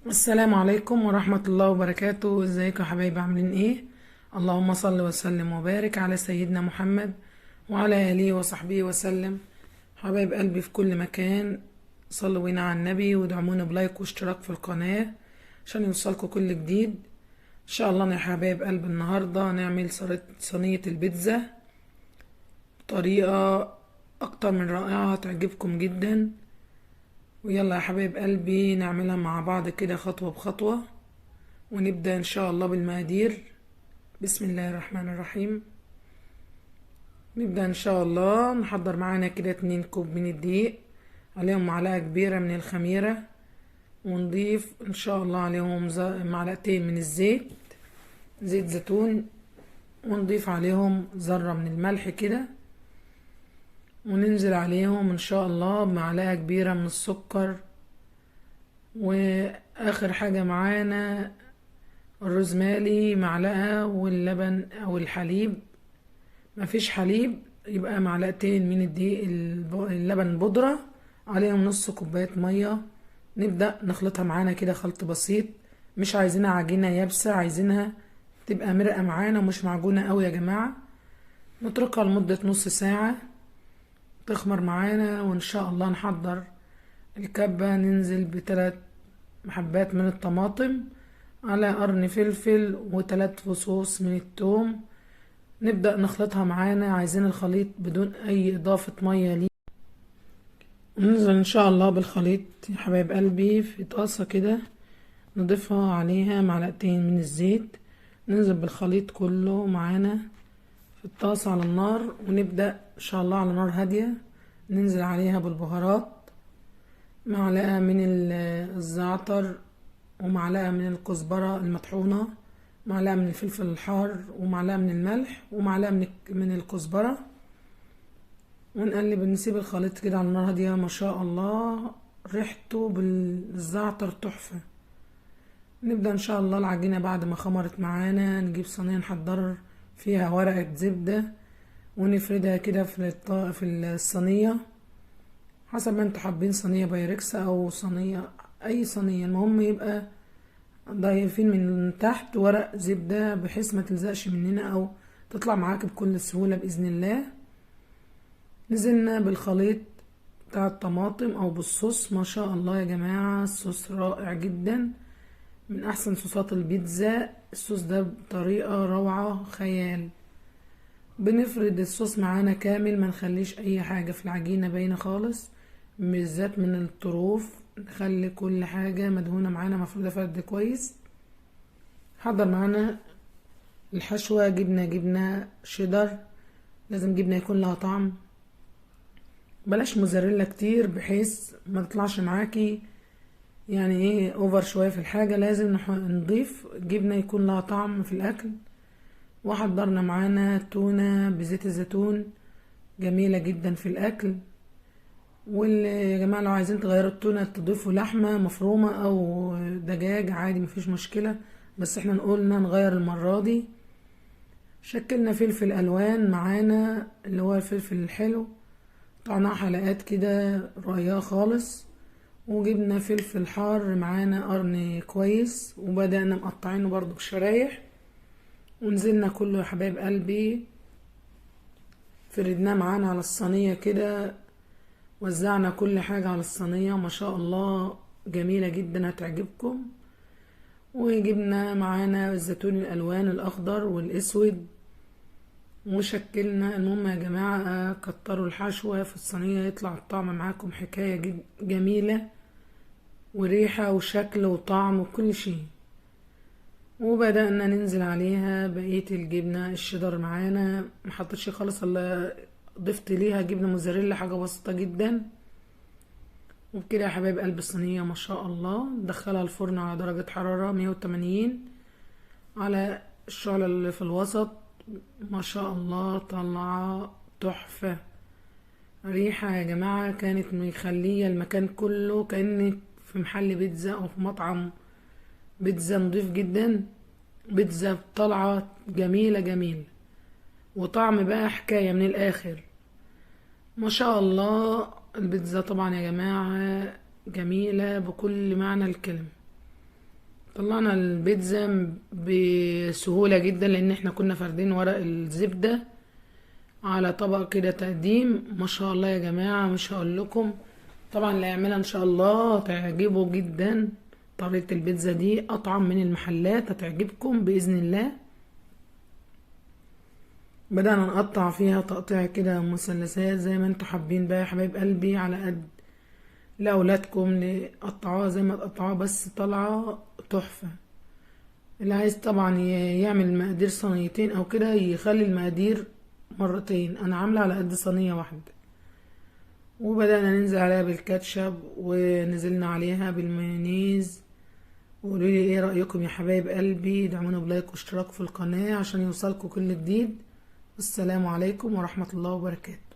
السلام عليكم ورحمة الله وبركاته. ازيكم يا حبايبي، عاملين ايه؟ اللهم صل وسلم وبارك على سيدنا محمد وعلى آله وصحبه وسلم. حبايب قلبي في كل مكان، صلوا بينا على النبي وادعمونا بلايك واشتراك في القناة عشان يوصلكوا كل جديد. ان شاء الله يا حبايب قلبي النهاردة هنعمل صينية البيتزا بطريقة اكتر من رائعة هتعجبكم جدا. ويلا يا حبايب قلبي نعملها مع بعض كده خطوة بخطوة، ونبدأ إن شاء الله بالمقادير. بسم الله الرحمن الرحيم. نبدأ إن شاء الله نحضر معانا كده 2 كوب من الدقيق، عليهم معلقة كبيرة من الخميرة، ونضيف إن شاء الله عليهم معلقتين من الزيت، زيت زيتون، ونضيف عليهم ذرة من الملح كده، وننزل عليهم إن شاء الله بمعلقة كبيرة من السكر. وآخر حاجة معانا الروزماري معلقة، واللبن أو الحليب، مفيش حليب يبقى معلقتين من الدقيق اللبن بودرة، عليهم نص كوباية مية. نبدأ نخلطها معانا كده خلط بسيط، مش عايزينها عجينة يابسة، عايزينها تبقى مرقة معانا ومش معجونة قوي يا جماعة. نتركها لمدة نص ساعة تخمر معانا، وإن شاء الله نحضر الكبة. ننزل ب3 حبات من الطماطم، على قرن فلفل، و3 فصوص من الثوم. نبدأ نخلطها معانا، عايزين الخليط بدون أي إضافة مية ليه. ننزل إن شاء الله بالخليط يا حبايب قلبي في طاسة كده، نضيفها عليها معلقتين من الزيت. ننزل بالخليط كله معانا في الطاسة على النار، ونبدأ إن شاء الله على نار هادية. ننزل عليها بالبهارات، معلقة من الزعتر، ومعلقة من الكزبرة المطحونة، معلقة من الفلفل الحار، ومعلقة من الملح، ومعلقة من الكزبرة. ونقلب، نسيب الخليط كده على النار هادية. ما شاء الله ريحته بالزعتر تحفة. نبدأ ان شاء الله العجينة بعد ما خمرت معانا، نجيب صينية نحضر فيها ورقة زبدة، ونفردها كده في الصينية حسب ما انتوا حابين، صينية بايركس او صينية، اي صينية، المهم يبقى ضايفين من تحت ورق زبدة بحيث ما تلزقش مننا او تطلع معاك بكل سهولة بإذن الله. نزلنا بالخليط بتاع الطماطم او بالصوص. ما شاء الله يا جماعة الصوص رائع جدا، من احسن صوصات البيتزا. الصوص ده بطريقة روعة خيال. بنفرد الصوص معانا كامل، ما نخليش اي حاجة في العجينة باينة خالص، بالذات من الطروف. نخلي كل حاجة مدهونة معانا مفروضة فرد كويس. حضر معانا الحشوة، جبنة شيدر، لازم جبنة يكون لها طعم، بلاش موزاريلا كتير بحيث ما تطلعش معاكي يعني ايه اوفر شوية في الحاجة. لازم نضيف جبنة يكون لها طعم في الاكل. وحضرنا معانا تونة بزيت الزيتون، جميلة جدا في الاكل. واللي يا جماعة لو عايزين تغيروا التونة تضيفوا لحمة مفرومة او دجاج عادي مفيش مشكلة، بس احنا نقولنا نغير المرة دي. شكلنا فلفل الوان معانا اللي هو الفلفل الحلو، قطعناه حلقات كده رقيقة خالص. وجبنا فلفل حار معانا قرن كويس، وبدأنا مقطعينه برضو بشرايح، ونزلنا كله يا حبايب قلبي، فردناه معانا على الصينية كده، وزعنا كل حاجة على الصينية. ما شاء الله جميلة جدا هتعجبكم. وجبنا معانا الزيتون الألوان الأخضر والأسود، وشكلنا. المهم يا جماعة كتروا الحشوة في الصينية، يطلع الطعم معاكم حكاية جميلة، وريحة وشكل وطعم وكل شيء. وبدأنا ننزل عليها بقية الجبنة الشيدر معانا، محطتش خالص الا ضفت ليها جبنة موزاريلا، حاجة بسيطة جدا. وبكده يا حبايب قلب الصينية ما شاء الله ندخلها الفرن على درجة حرارة 180 على الشعلة اللي في الوسط. ما شاء الله طلعة تحفة، ريحة يا جماعة كانت مخلية المكان كله كأنك في محل بيتزا او في مطعم بيتزا نضيف جدا. بيتزا طالعة جميلة، وطعم بقى حكاية من الاخر. ما شاء الله البيتزا طبعا يا جماعة جميلة بكل معنى الكلمة. طلعنا البيتزا بسهولة جدا، لان احنا كنا فاردين ورق الزبدة على طبق كده تقديم. ما شاء الله يا جماعة، مش هقول لكم. طبعا اللي يعملها ان شاء الله تعجبه جدا. طريقة البيتزا دي اطعم من المحلات، هتعجبكم باذن الله. بدأنا نقطع فيها تقطيع كده مثلثات زي ما انتوا حابين بقى يا حبايب قلبي، على قد لأولادكم قطعوها زي ما تقطعوها، بس طالعة تحفة. اللي عايز طبعا يعمل مقادير صينيتين او كده يخلي المقادير مرتين. انا عاملة على قد صينية واحدة. وبدأنا ننزل عليها بالكاتشب، ونزلنا عليها بالمايونيز. وقولوا لي ايه رأيكم يا حبايب قلبي، دعمونا بلايك واشتراك في القناة عشان يوصلكوا كل جديد. السلام عليكم ورحمة الله وبركاته.